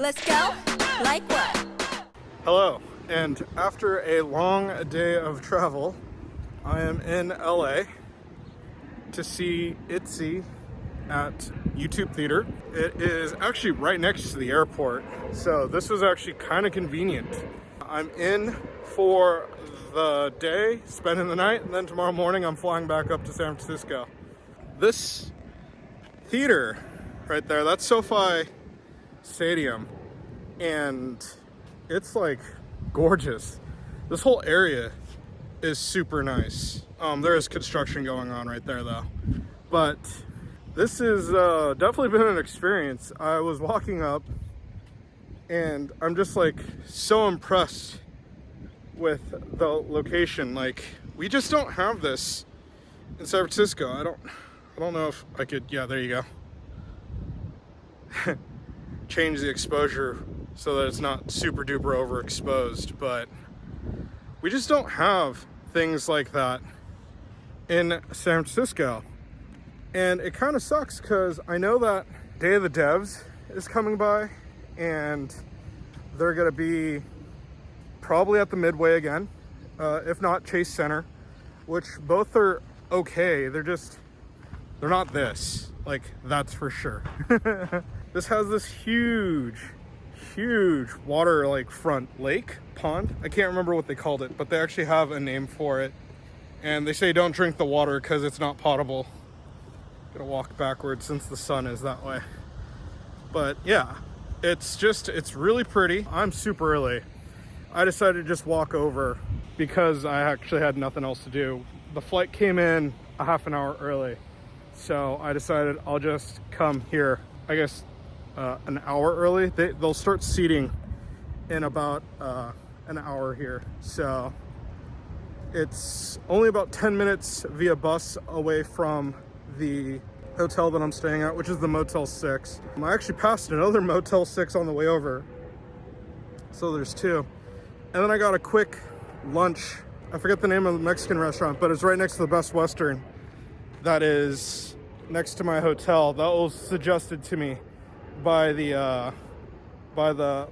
Let's go? Like what? Hello, and after a long day of travel, I am in LA to see ITZY at YouTube Theater. It is actually right next to the airport, so this was actually kind of convenient. I'm in for the day, spending the night, and then tomorrow morning I'm flying back up to San Francisco. This theater right there, that's SOFI Stadium, and it's like gorgeous. This whole area is super nice. There is construction going on right there though, but this has definitely been an experience. I was walking up and I'm just like so impressed with the location. Like, we just don't have this in San Francisco. I don't know if I could, yeah, there you go. Change the exposure so that it's not super duper overexposed, but we just don't have things like that in San Francisco. And it kind of sucks because I know that Day of the Devs is coming by and they're gonna be probably at the Midway again, if not Chase Center, which both are okay. They're not this, like, that's for sure. This has this huge water, like, front lake pond. I can't remember what they called it, but they actually have a name for it. And they say don't drink the water because it's not potable. Gonna walk backwards since the sun is that way. But yeah, it's really pretty. I'm super early. I decided to just walk over because I actually had nothing else to do. The flight came in a half an hour early, so I decided I'll just come here, I guess an hour early. They'll start seating in about an hour here, so it's only about 10 minutes via bus away from the hotel that I'm staying at, which is the Motel 6. I actually passed another Motel 6 on the way over, so there's two. And then I got a quick lunch. I forget the name of the Mexican restaurant, but it's right next to the Best Western that is next to my hotel. That was suggested to me by the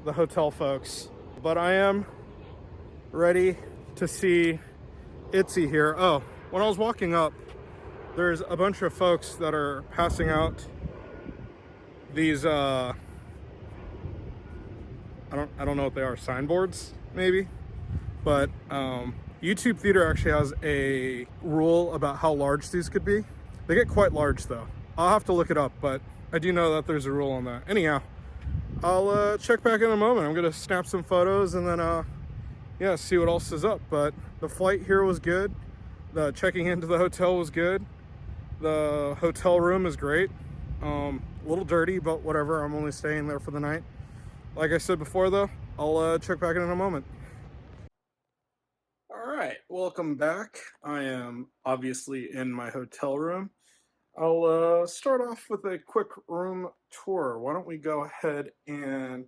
hotel folks. But I am ready to see ITZY here. Oh, when I was walking up, there's a bunch of folks that are passing out these I don't know what they are, signboards maybe, but YouTube Theater actually has a rule about how large these could be. They get quite large though. I'll have to look it up, but I do know that there's a rule on that. Anyhow, I'll check back in a moment. I'm gonna snap some photos and then yeah, see what else is up. But the flight here was good. The checking into the hotel was good. The hotel room is great. A little dirty, but whatever. I'm only staying there for the night. Like I said before though, I'll check back in a moment. All right, welcome back. I am obviously in my hotel room. I'll start off with a quick room tour. Why don't we go ahead and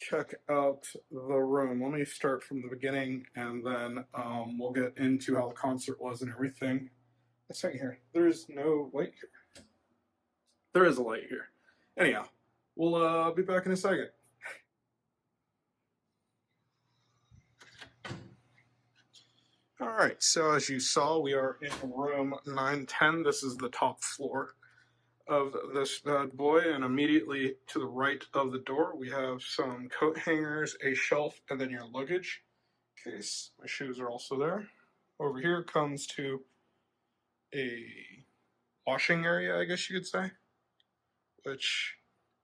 check out the room. Let me start from the beginning and then we'll get into how the concert was and everything. A second here. There's no light here. There is a light here. Anyhow, we'll be back in a second. All right, so as you saw, we are in room 910. This is the top floor of this bad boy, and immediately to the right of the door, we have some coat hangers, a shelf, and then your luggage case. My shoes are also there. Over here comes to a washing area, I guess you could say, which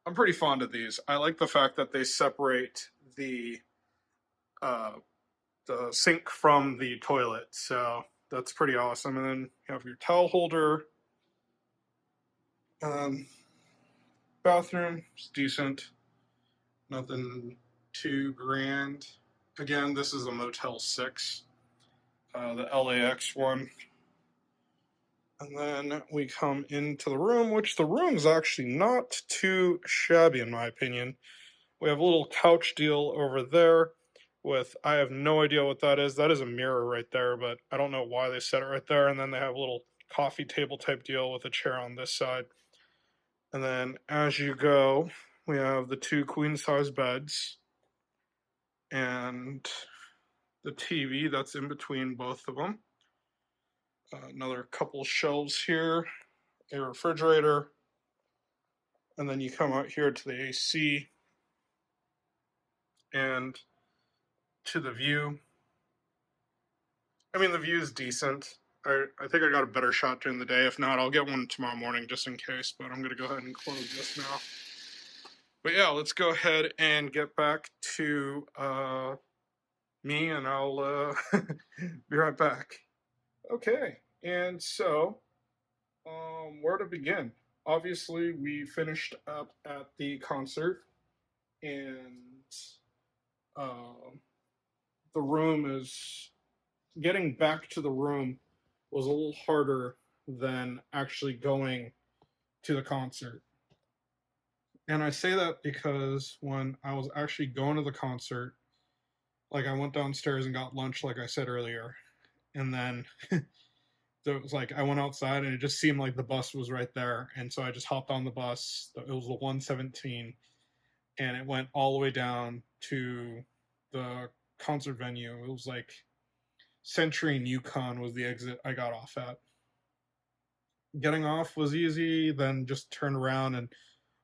I'm pretty fond of these. I like the fact that they separate the sink from the toilet, so that's pretty awesome. And then you have your towel holder. Bathroom is decent, nothing too grand. Again, this is a Motel 6, the LAX one. And then we come into the room, which the room's actually not too shabby in my opinion. We have a little couch deal over there with, I have no idea what that is. That is a mirror right there, but I don't know why they set it right there. And then they have a little coffee table type deal with a chair on this side. And then as you go, we have the 2 queen-size beds and the TV that's in between both of them. Another couple shelves here, a refrigerator, and then you come out here to the AC and to the view. I mean, the view is decent. I think I got a better shot during the day. If not, I'll get one tomorrow morning just in case, but I'm going to go ahead and close this now. But yeah, let's go ahead and get back to me, and I'll be right back. Okay, and so where to begin? Obviously, we finished up at the concert, and the room is getting back to the room was a little harder than actually going to the concert. And I say that because when I was actually going to the concert, like I went downstairs and got lunch, like I said earlier, and then it was like I went outside and it just seemed like the bus was right there, and so I just hopped on the bus. It was the 117, and it went all the way down to the concert venue. It was like Century and Yukon was the exit I got off at. Getting off was easy, then just turned around and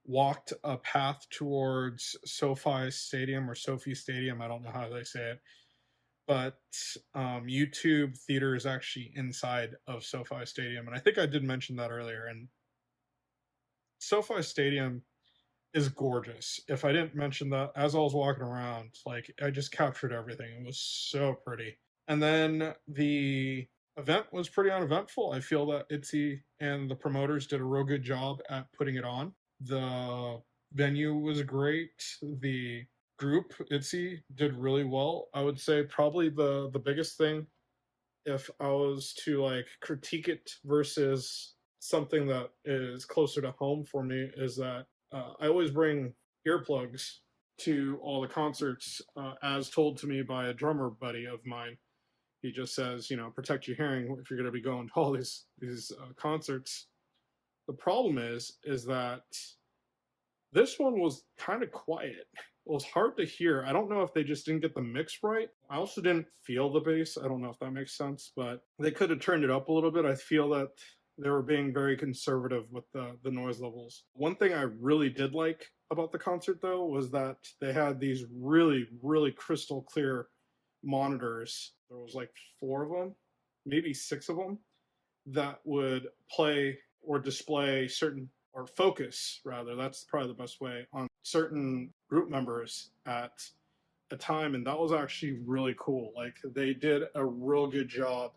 walked a path towards SOFI Stadium or SOFI Stadium. I don't know how they say it. But YouTube Theater is actually inside of SOFI Stadium. And I think I did mention that earlier. And SOFI Stadium is gorgeous. If I didn't mention that, as I was walking around, like I just captured everything. It was so pretty. And then the event was pretty uneventful. I feel that ITZY and the promoters did a real good job at putting it on. The venue was great. The group, ITZY, did really well. I would say probably the biggest thing, if I was to like critique it versus something that is closer to home for me, is that I always bring earplugs to all the concerts, as told to me by a drummer buddy of mine. He just says, you know, protect your hearing if you're going to be going to all these concerts. The problem is that this one was kind of quiet. It was hard to hear. I don't know if they just didn't get the mix right. I also didn't feel the bass. I don't know if that makes sense, but they could have turned it up a little bit. I feel that they were being very conservative with the noise levels. One thing I really did like about the concert, though, was that they had these really, really crystal clear monitors. There was like 4 of them, maybe 6 of them, that would play or display certain, or focus rather, that's probably the best way, on certain group members at a time. And that was actually really cool. Like they did a real good job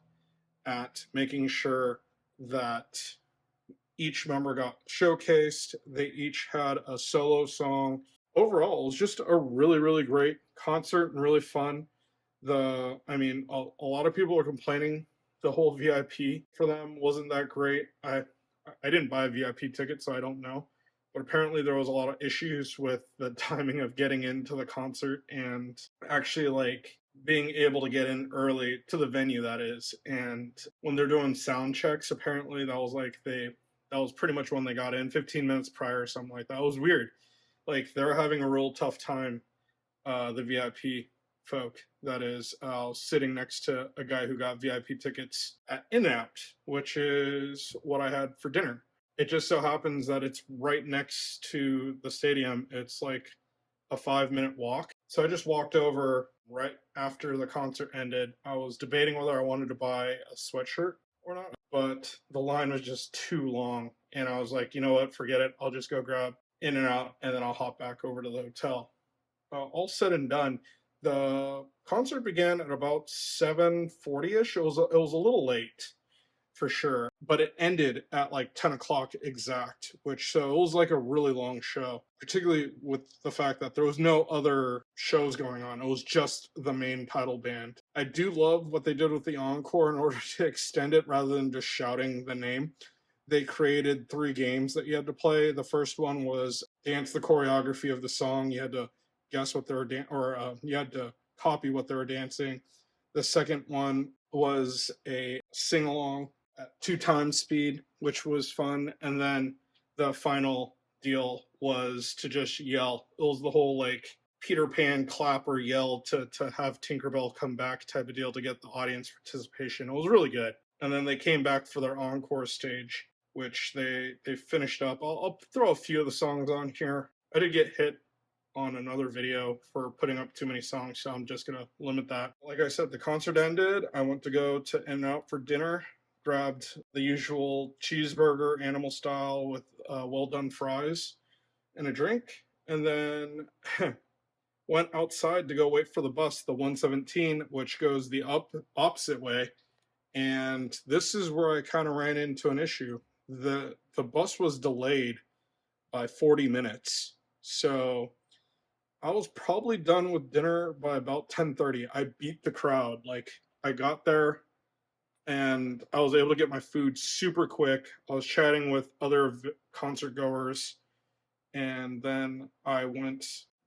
at making sure that each member got showcased. They each had a solo song. Overall, it was just a really, really great concert and really fun. I mean, a lot of people are complaining the whole VIP for them wasn't that great. I didn't buy a VIP ticket, so I don't know. But apparently there was a lot of issues with the timing of getting into the concert and actually like being able to get in early to the venue, that is. And when they're doing sound checks, apparently that was pretty much when they got in, 15 minutes prior or something like that. It was weird. Like they're having a real tough time, the VIP folk, that is, sitting next to a guy who got VIP tickets at In-N-Out, which is what I had for dinner. It just so happens that it's right next to the stadium. It's like a 5-minute walk. So I just walked over right after the concert ended. I was debating whether I wanted to buy a sweatshirt or not, but the line was just too long. And I was like, you know what, forget it. I'll just go grab In-N-Out and then I'll hop back over to the hotel. All said and done, the concert began at about 7:40ish. It was a little late, for sure, but it ended at like 10 o'clock exact, so it was like a really long show, particularly with the fact that there was no other shows going on. It was just the main title band. I do love what they did with the encore in order to extend it rather than just shouting the name. They created 3 games that you had to play. The first one was dance the choreography of the song. You had to guess what they were you had to copy what they were dancing. The second one was a sing-along at 2 times speed, which was fun. And then the final deal was to just yell. It was the whole like Peter Pan clap or yell to have Tinkerbell come back type of deal to get the audience participation. It was really good. And then they came back for their encore stage, which they finished up. I'll throw a few of the songs on here. I did get hit on another video for putting up too many songs, so I'm just gonna limit that. Like I said, the concert ended. I went to go to In-N-Out for dinner, grabbed the usual cheeseburger, animal style, with well done fries and a drink, and then went outside to go wait for the bus, the 117, which goes the opposite way. And this is where I kind of ran into an issue. The bus was delayed by 40 minutes. So I was probably done with dinner by about 10:30. I beat the crowd. Like, I got there and I was able to get my food super quick. I was chatting with other concert goers, and then I went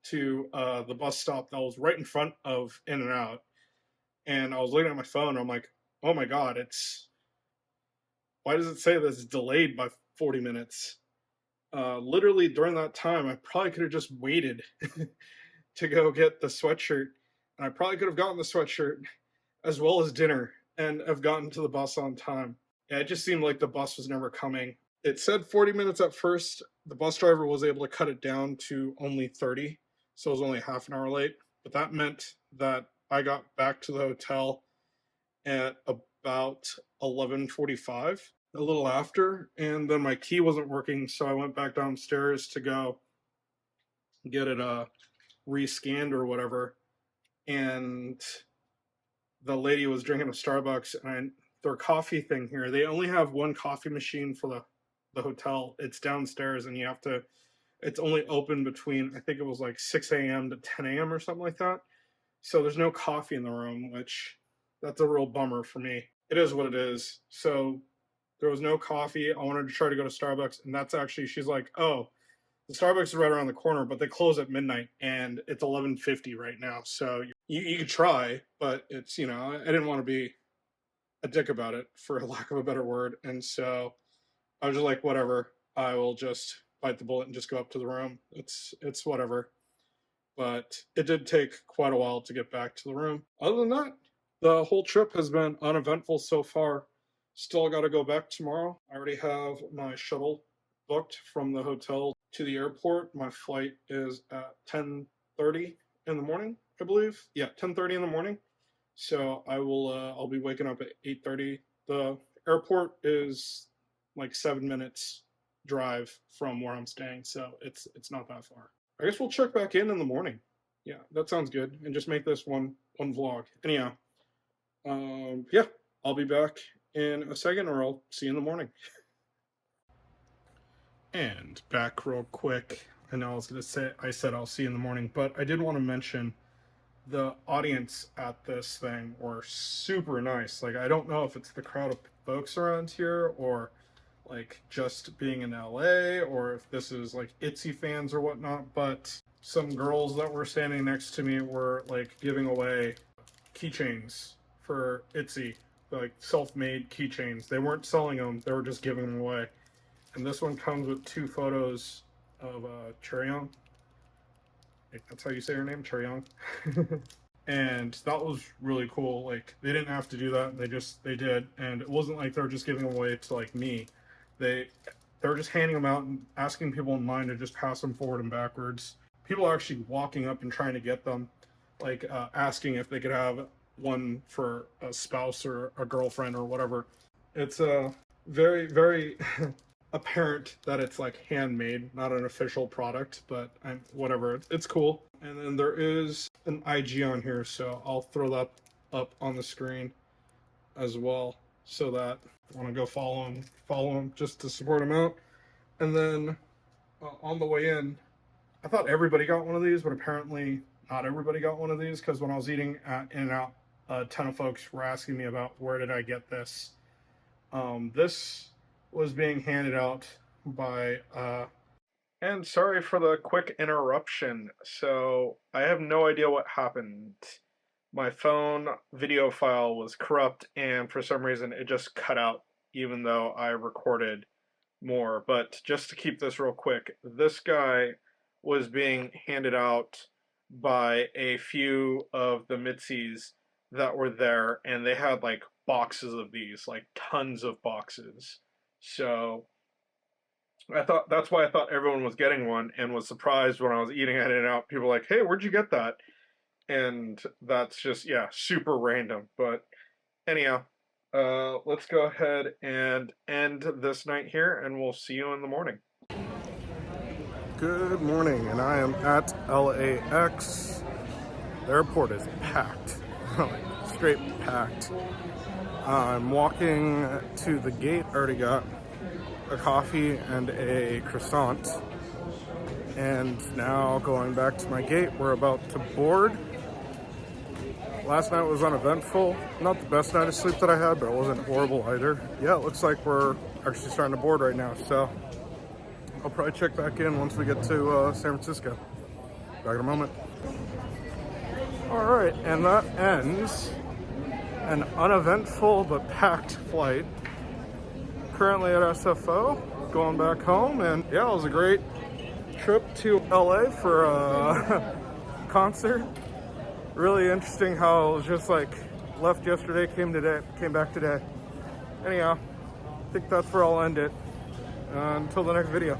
to the bus stop that was right in front of In-N-Out, and I was looking at my phone. I'm like, oh my god, why does it say that it's delayed by 40 minutes? Literally during that time, I probably could have just waited to go get the sweatshirt, and I probably could have gotten the sweatshirt as well as dinner and have gotten to the bus on time. Yeah, it just seemed like the bus was never coming. It said 40 minutes at first. The bus driver was able to cut it down to only 30, so it was only half an hour late. But that meant that I got back to the hotel at about 11:45, a little after, and then my key wasn't working, so I went back downstairs to go get it rescanned or whatever. And the lady was drinking a Starbucks, and their coffee thing here, they only have one coffee machine for the hotel. It's downstairs, and it's only open between, I think it was like 6 a.m. to 10 a.m. or something like that. So there's no coffee in the room, which that's a real bummer for me. It is what it is. So there was no coffee. I wanted to try to go to Starbucks, and that's actually, she's like, oh, the Starbucks is right around the corner, but they close at midnight, and it's 11:50 right now. So you could try, but it's, I didn't want to be a dick about it, for lack of a better word. And so I was just like, whatever, I will just bite the bullet and just go up to the room. It's whatever. But it did take quite a while to get back to the room. Other than that, the whole trip has been uneventful so far. Still got to go back tomorrow. I already have my shuttle booked from the hotel to the airport. My flight is at 10:30 in the morning, I believe. Yeah, 10:30 in the morning. So I'll be waking up at 8:30. The airport is like 7 minutes drive from where I'm staying, so it's not that far. I guess we'll check back in the morning. Yeah, that sounds good, and just make this one vlog. Anyhow, yeah, I'll be back in a second, or I'll see you in the morning. And back real quick. I know I said I'll see you in the morning, but I did want to mention the audience at this thing were super nice. Like, I don't know if it's the crowd of folks around here, or like just being in LA, or if this is like ITZY fans or whatnot, but some girls that were standing next to me were like giving away keychains for ITZY, like self-made keychains. They weren't selling them, they were just giving them away. And this one comes with 2 photos of Chaeryeong. That's how you say her name, Chaeryeong. And that was really cool. Like, they didn't have to do that, they did. And it wasn't like they were just giving them away to like me. They were just handing them out and asking people in line to just pass them forward and backwards. People are actually walking up and trying to get them, like asking if they could have one for a spouse or a girlfriend or whatever. It's very, very apparent that it's like handmade, not an official product, but whatever, it's cool. And then there is an IG on here, so I'll throw that up on the screen as well, so that if you want to go follow him just to support him out. And then on the way in, I thought everybody got one of these, but apparently not everybody got one of these, because when I was eating at In-N-Out, a ton of folks were asking me about where did I get this. This was being handed out by and sorry for the quick interruption. So I have no idea what happened. My phone video file was corrupt, and for some reason it just cut out even though I recorded more, but just to keep this real quick, this guy was being handed out by a few of the Mitzies that were there, and they had like boxes of these, like tons of boxes. So I thought that's why I thought everyone was getting one, and was surprised when I was eating at In-N-Out. People were like, "Hey, where'd you get that?" And that's just, yeah, super random. But anyhow, let's go ahead and end this night here, and we'll see you in the morning. Good morning, and I am at LAX. The airport is packed, straight packed. I'm walking to the gate. I already got a coffee and a croissant, and now going back to my gate. We're about to board. Last night was uneventful. Not the best night of sleep that I had, but it wasn't horrible either. Yeah, it looks like we're actually starting to board right now, so I'll probably check back in once we get to San Francisco. Back in a moment. All right, and that ends an uneventful but packed flight. Currently at SFO, going back home, and yeah, it was a great trip to LA for a concert. Really interesting how it was just like left yesterday, came back today. Anyhow, I think that's where I'll end it. Until the next video.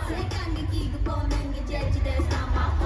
Second, you keep on and get you, there's not my